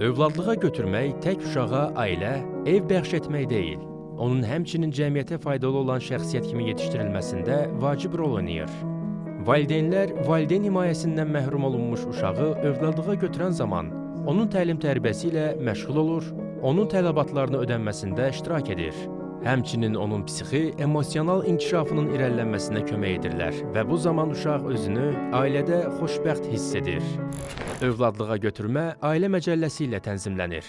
Övladlığa götürmək tək uşağa ailə, ev bəxş etmək deyil. Onun həmçinin cəmiyyətə faydalı olan şəxsiyyət kimi yetişdirilməsində vacib rol oynayır. Valideynlər valideyn himayəsindən məhrum olunmuş uşağı övladlığa götürən zaman onun təlim-tərbiyəsi ilə məşğul olur, onun tələbatlarını ödənməsində iştirak edir. Həmçinin onun psixi, emosional inkişafının irəlilənməsinə kömək edirlər və bu zaman uşaq özünü ailədə xoşbəxt hiss edir. Övladlığa götürmə ailə məcəlləsi ilə tənzimlənir.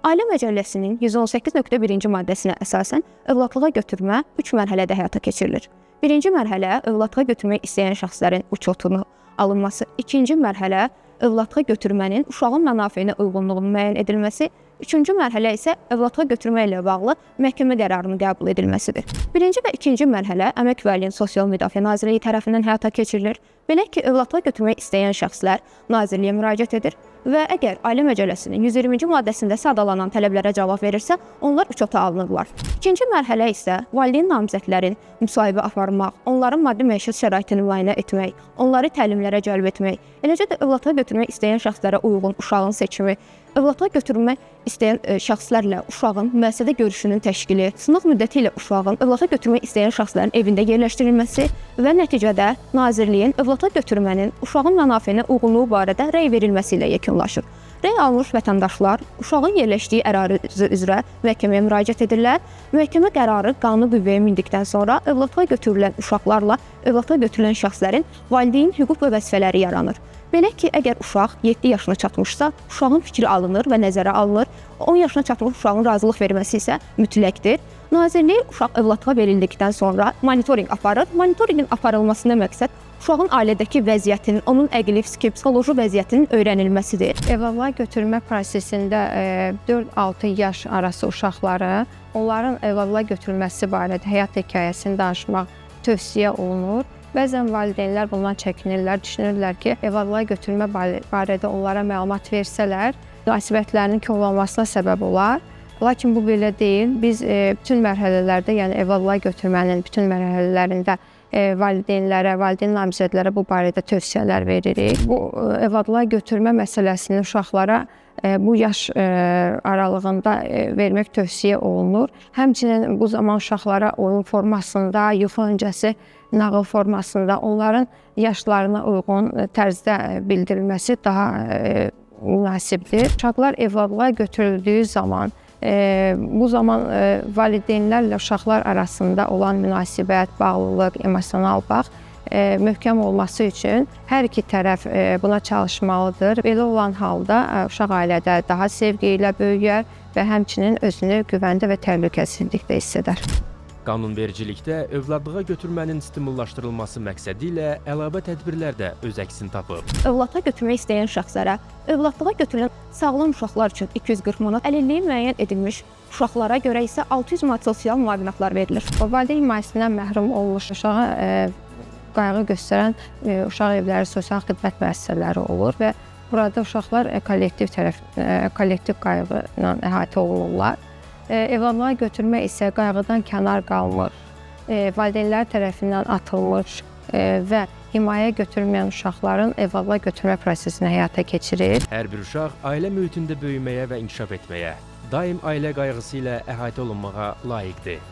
Ailə Məcəlləsinin 118.1-ci maddəsinə əsasən övladlığa götürmə 3 mərhələdə həyata keçirilir. Birinci mərhələ övladlığa götürmək istəyən şəxslərin uçotunu alınması, ikinci mərhələ övladlığa götürmənin uşağın mənafeyinə uyğunluğunun müəyyən edilməsi, üçüncü mərhələ isə övladlığa götürmə ilə bağlı məhkəmə qərarının qəbul edilməsidir. Birinci və ikinci mərhələ Əmək və Əhalinin Sosial Müdafiə Nazirliyi tərəfindən həyata keçirilir. Belə ki, övladlığa götürmək istəyən şəxslər Nazirliyə müraciət edir və əgər Ailə Məcəlləsinin 120-ci maddəsində sadalanan tələblərə cavab verirsə, onlar uçota alınırlar. İkinci mərhələ isə valideyn namizədlərin müsahibə aparmaq, onların maddi məişət şəraitini müayinə etmək, onları təlimlərə cəlb etmək, eləcə də övladlığa götürmək istəyən şəxslərə uyğun uşağın seçimi, övladlığa götürmək istəyən şəxslərlə uşağın müəssisədə görüşünün təşkili, sınaq müddəti ilə uşağın övladlığa götürmək istəyən şəxslərin evində yerləşdirilməsi və nəticədə Nazirliyin övladlığa götürmənin uşağın mənafeyinə uyğunluğu barədə rəy verilməsi ilə yekunlaşır. Rəy alınmış vətəndaşlar uşağın yerləşdiyi ərazi üzrə məhkəməyə müraciət edirlər. Məhkəmə qərarı qanuni qüvvəyə mindikdən sonra övladlığa götürülən uşaqlarla övladlığa götürülən şəxslərin valideyn hüquq və vəzifələri yaranır. Belə ki, əgər uşaq 7 yaşına çatmışsa, uşağın fikri alınır və nəzərə alınır. 10 yaşına çatmış uşağın razılıq verməsi isə mütləqdir. Nazirlik uşaq övladlığa verildikdən sonra monitorinq aparır. Monitorinqin aparılmasına məqsəd uşağın ailədəki vəziyyətinin, onun əqli, psixoloji vəziyyətinin öyrənilməsidir. Övladlığa götürmə prosesində 4-6 yaş arası uşaqları, onların övladlığa götürülməsi barədə həyat hekayəsini danışmaq tövsiyə olunur. Bəzən valideynlər bundan çəkinirlər, düşünürlər ki, övladlığa götürmə barədə onlara məlumat versələr, münasibətlərinin korlanmasına səbəb olar. Lakin bu belə deyil. Biz bütün mərhələlərdə, yəni övladlığa götürmənin bütün mərhələlərində valideynlərə, valideyn namizədlərə bu barədə tövsiyələr veririk. Bu övladlığa götürmə məsələsini uşaqlara bu yaş aralığında vermək tövsiyə olunur. Həmçinin bu zaman uşaqlara oyun formasında, yuxu öncəsi nağıl formasında onların yaşlarına uyğun tərzdə bildirilməsi daha münasibdir. Uşaqlar övladlığa götürüldüyü zaman bu zaman valideynlərlə uşaqlar arasında olan münasibət, bağlılıq, emosional bağ möhkəm olması üçün hər iki tərəf buna çalışmalıdır. Belə olan halda uşaq ailədə daha sevgi ilə böyüyər və həmçinin özünü güvəndə və təhlükəsizlikdə hiss edər. Qanunvericilikdə övladlığa götürmənin stimullaşdırılması məqsədi ilə əlavə tədbirlər də öz əksini tapıb. Övladlığa götürmək istəyən şəxslərə övladlığa götürülən sağlam uşaqlar üçün 240 manat, əlilliyi müəyyən edilmiş uşaqlara görə isə 600 manat sosial müavinatlar verilir. Valideyn himayəsindən məhrum olmuş uşağa qayğı göstərən uşaq evləri, sosial xidmət müəssisələri olur və burada uşaqlar kollektiv qayğı ilə əhatə olunurlar. Övladlığa götürmə isə qayğıdan kənar qalmır, valideynlər tərəfindən atılmış və himayə götürməyən uşaqların övladlığa götürmə prosesini həyata keçirir. Hər bir uşaq ailə mühitində böyüməyə və inkişaf etməyə, daim ailə qayğısı ilə əhatə olunmağa layiqdir.